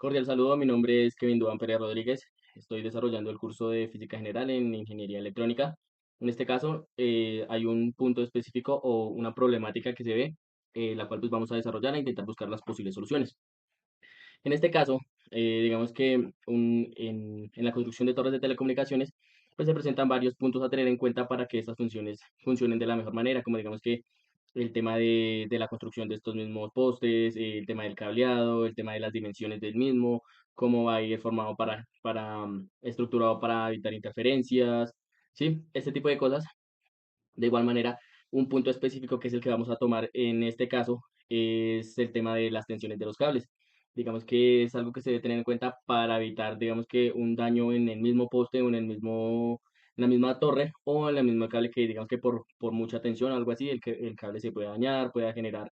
Cordial saludo, mi nombre es Kevin Duan Pérez Rodríguez. Estoy desarrollando el curso de Física General en Ingeniería Electrónica. En este caso, hay un punto específico o una problemática que se ve, la cual pues vamos a desarrollar e intentar buscar las posibles soluciones. En este caso, digamos que en la construcción de torres de telecomunicaciones, pues se presentan varios puntos a tener en cuenta para que estas funciones funcionen de la mejor manera, como digamos que el tema de la construcción de estos mismos postes, el tema del cableado, el tema de las dimensiones del mismo, cómo va a ir formado estructurado para evitar interferencias, ¿sí? Este tipo de cosas. De igual manera, un punto específico que es el que vamos a tomar en este caso es el tema de las tensiones de los cables. Digamos que es algo que se debe tener en cuenta para evitar, digamos que un daño en el mismo poste o en la misma torre o en la misma cable que digamos que por mucha tensión o algo así, el cable se puede dañar, puede generar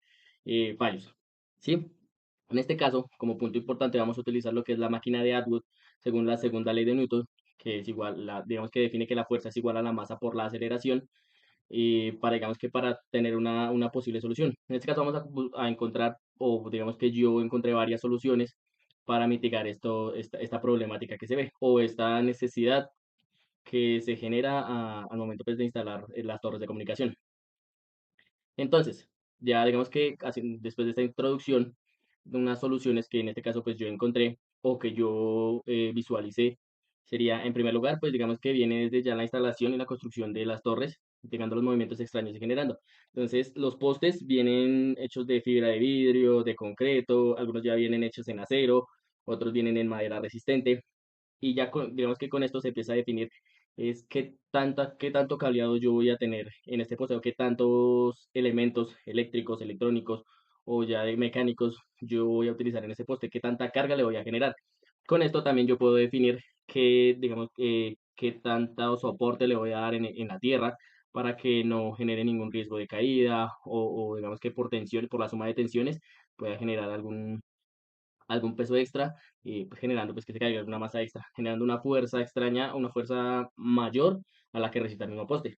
fallos. ¿Sí? En este caso, como punto importante, vamos a utilizar lo que es la máquina de Atwood según la segunda ley de Newton, que es igual, digamos que define que la fuerza es igual a la masa por la aceleración para, digamos que para tener una posible solución. En este caso vamos a encontrar, o digamos que yo encontré varias soluciones para mitigar esta problemática que se ve, o esta necesidad que se genera al momento pues, de instalar las torres de comunicación. Entonces, ya digamos que después de esta introducción, de unas soluciones que en este caso pues yo encontré o que yo visualicé, sería en primer lugar, pues digamos que viene desde ya la instalación y la construcción de las torres, integrando los movimientos extraños y generando. Entonces, los postes vienen hechos de fibra de vidrio, de concreto, algunos ya vienen hechos en acero, otros vienen en madera resistente y ya digamos que con esto se empieza a definir es qué tanto cableado yo voy a tener en este poseo, qué tantos elementos eléctricos, electrónicos o ya de mecánicos yo voy a utilizar en ese poste, qué tanta carga le voy a generar. Con esto también yo puedo definir digamos, qué tanto soporte le voy a dar en la tierra para que no genere ningún riesgo de caída o digamos que por tensión, por la suma de tensiones pueda generar algún peso extra y pues, generando pues que se caiga alguna masa extra, generando una fuerza extraña, una fuerza mayor a la que resista el mismo poste.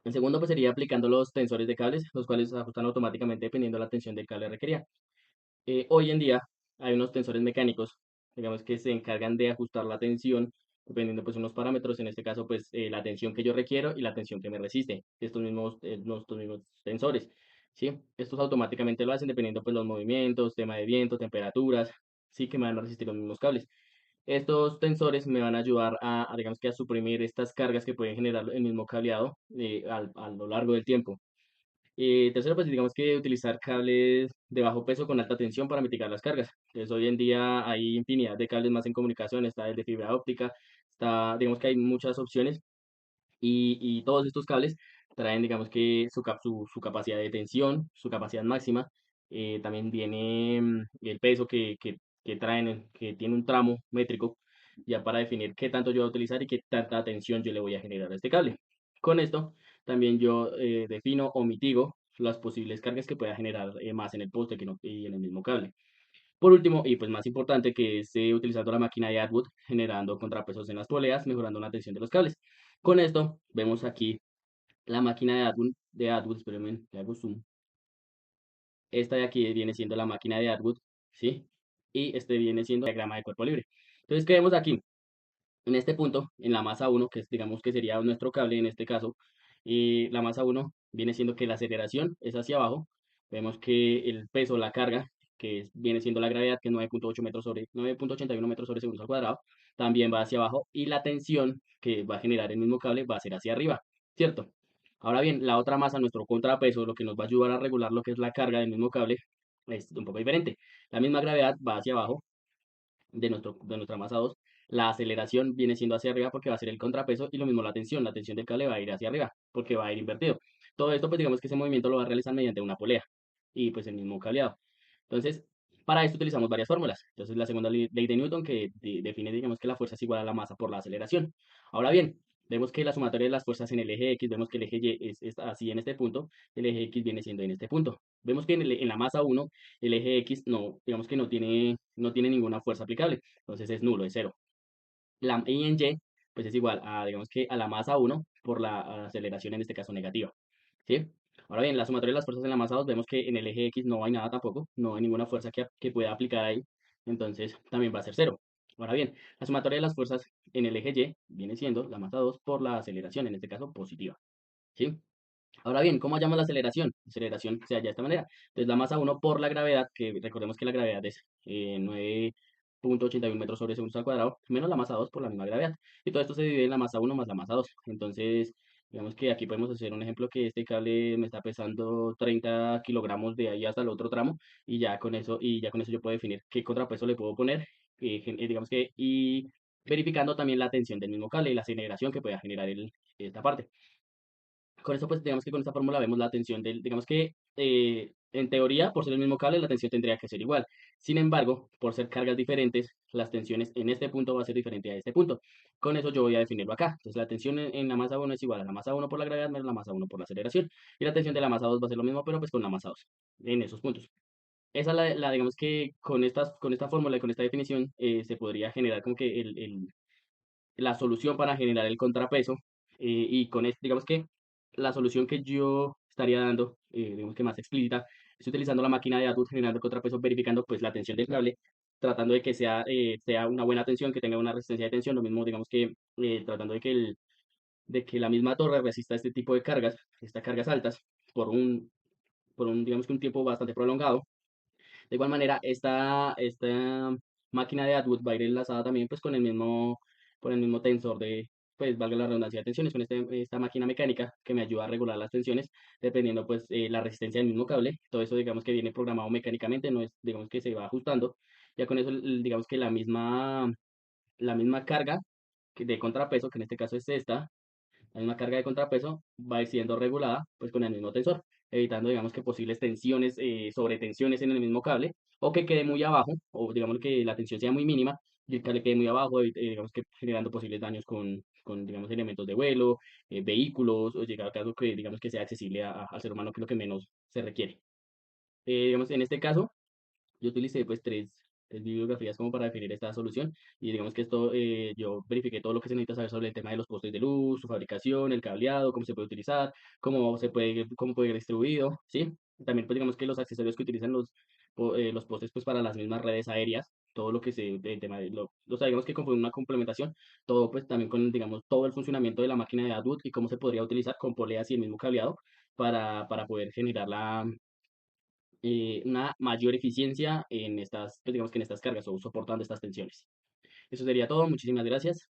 El segundo pues sería aplicando los tensores de cables, los cuales se ajustan automáticamente dependiendo de la tensión del cable requerida. Hoy en día hay unos tensores mecánicos, digamos que se encargan de ajustar la tensión dependiendo pues unos parámetros, en este caso pues la tensión que yo requiero y la tensión que me resiste, estos mismos tensores, ¿sí? Estos automáticamente lo hacen dependiendo pues los movimientos, tema de viento, temperaturas, sí que me van a resistir los mismos cables. Estos tensores me van a ayudar digamos que a suprimir estas cargas que pueden generar el mismo cableado a lo largo del tiempo. Tercero, pues digamos que utilizar cables de bajo peso con alta tensión para mitigar las cargas. Entonces, hoy en día hay infinidad de cables más en comunicación, está el de fibra óptica, digamos que hay muchas opciones y todos estos cables traen, digamos que su capacidad de tensión, su capacidad máxima. También viene el peso que traen, que tiene un tramo métrico, ya para definir qué tanto yo voy a utilizar y qué tanta tensión yo le voy a generar a este cable. Con esto, también yo defino o mitigo las posibles cargas que pueda generar más en el poste que no, y en el mismo cable. Por último, y pues más importante, que es utilizando la máquina de Atwood, generando contrapesos en las poleas, mejorando la tensión de los cables. Con esto, vemos aquí la máquina de Atwood, espérenme, le hago zoom. Esta de aquí viene siendo la máquina de Atwood, ¿sí? Y este viene siendo el diagrama de cuerpo libre. Entonces, ¿qué vemos aquí? En este punto, en la masa uno que digamos que sería nuestro cable en este caso, y la masa uno viene siendo que la aceleración es hacia abajo. Vemos que el peso, la carga, viene siendo la gravedad, que es 9.81 metros sobre segundos al cuadrado, también va hacia abajo. Y la tensión que va a generar el mismo cable va a ser hacia arriba, ¿cierto? Ahora bien, la otra masa, nuestro contrapeso, lo que nos va a ayudar a regular lo que es la carga del mismo cable, es un poco diferente. La misma gravedad va hacia abajo, de nuestra masa 2, la aceleración viene siendo hacia arriba porque va a ser el contrapeso y lo mismo la tensión del cable va a ir hacia arriba porque va a ir invertido. Todo esto, pues digamos que ese movimiento lo va a realizar mediante una polea y pues el mismo cableado. Entonces, para esto utilizamos varias fórmulas. Entonces, la segunda ley de Newton que define, digamos, que la fuerza es igual a la masa por la aceleración. Ahora bien, vemos que la sumatoria de las fuerzas en el eje X, vemos que el eje Y es así en este punto, el eje X viene siendo en este punto. Vemos que en la masa 1 el eje X no, digamos que no tiene ninguna fuerza aplicable, entonces es nulo, es cero. Y en Y, pues es igual a, digamos que a la masa 1 por la aceleración en este caso negativa, ¿sí? Ahora bien, la sumatoria de las fuerzas en la masa 2 vemos que en el eje X no hay nada tampoco, no hay ninguna fuerza que pueda aplicar ahí, entonces también va a ser cero. Ahora bien, la sumatoria de las fuerzas en el eje Y viene siendo la masa 2 por la aceleración, en este caso positiva, ¿sí? Ahora bien, ¿cómo hallamos la aceleración? La aceleración se halla de esta manera. Entonces, la masa uno por la gravedad, que recordemos que la gravedad es 9,81 metros sobre segundos al cuadrado, menos la masa 2 por la misma gravedad. Y todo esto se divide en la masa uno más la masa 2. Entonces, digamos que aquí podemos hacer un ejemplo que este cable me está pesando 30 kilogramos de ahí hasta el otro tramo y ya con eso yo puedo definir qué contrapeso le puedo poner, digamos que, y verificando también la tensión del mismo cable y la aceleración que pueda generar esta parte. Con eso, pues, digamos que con esta fórmula vemos la tensión digamos que, en teoría, por ser el mismo cable, la tensión tendría que ser igual. Sin embargo, por ser cargas diferentes, las tensiones en este punto va a ser diferente a este punto. Con eso yo voy a definirlo acá. Entonces, la tensión en la masa uno es igual a la masa uno por la gravedad menos la masa uno por la aceleración. Y la tensión de la masa 2 va a ser lo mismo, pero pues con la masa 2 en esos puntos. Esa es digamos que con esta fórmula y con esta definición, se podría generar como que la solución para generar el contrapeso, y digamos que la solución que yo estaría dando, digamos que más explícita, es utilizando la máquina de Atwood generando el contrapeso, verificando pues la tensión del cable, tratando de que sea una buena tensión, que tenga una resistencia de tensión, lo mismo digamos que tratando de que la misma torre resista este tipo de cargas, estas cargas altas, por un digamos que un tiempo bastante prolongado. De igual manera, esta máquina de Atwood va a ir enlazada también pues con el mismo tensor pues valga la redundancia de tensiones, con esta máquina mecánica que me ayuda a regular las tensiones dependiendo pues la resistencia del mismo cable. Todo eso digamos que viene programado mecánicamente, no es digamos que se va ajustando. Ya con eso digamos que la misma carga de contrapeso, que en este caso es esta, la misma carga de contrapeso va a ir siendo regulada pues con el mismo tensor, evitando digamos que posibles tensiones, sobretensiones en el mismo cable, o que quede muy abajo, o digamos que la tensión sea muy mínima y el cable quede muy abajo, digamos que generando posibles daños con digamos elementos de vuelo, vehículos, o llegar a caso que digamos que sea accesible al ser humano, que es lo que menos se requiere. Digamos, en este caso, yo utilicé pues tres bibliografías como para definir esta solución y digamos que yo verifiqué todo lo que se necesita saber sobre el tema de los postes de luz, su fabricación, el cableado, cómo se puede utilizar, cómo puede ir distribuido, ¿sí? También pues digamos que los accesorios que utilizan los postes pues para las mismas redes aéreas, todo lo que el tema o sea, digamos que como una complementación, todo pues también con digamos todo el funcionamiento de la máquina de Atwood y cómo se podría utilizar con poleas y el mismo cableado para poder generar una mayor eficiencia pues digamos que en estas cargas o soportando estas tensiones. Eso sería todo. Muchísimas gracias.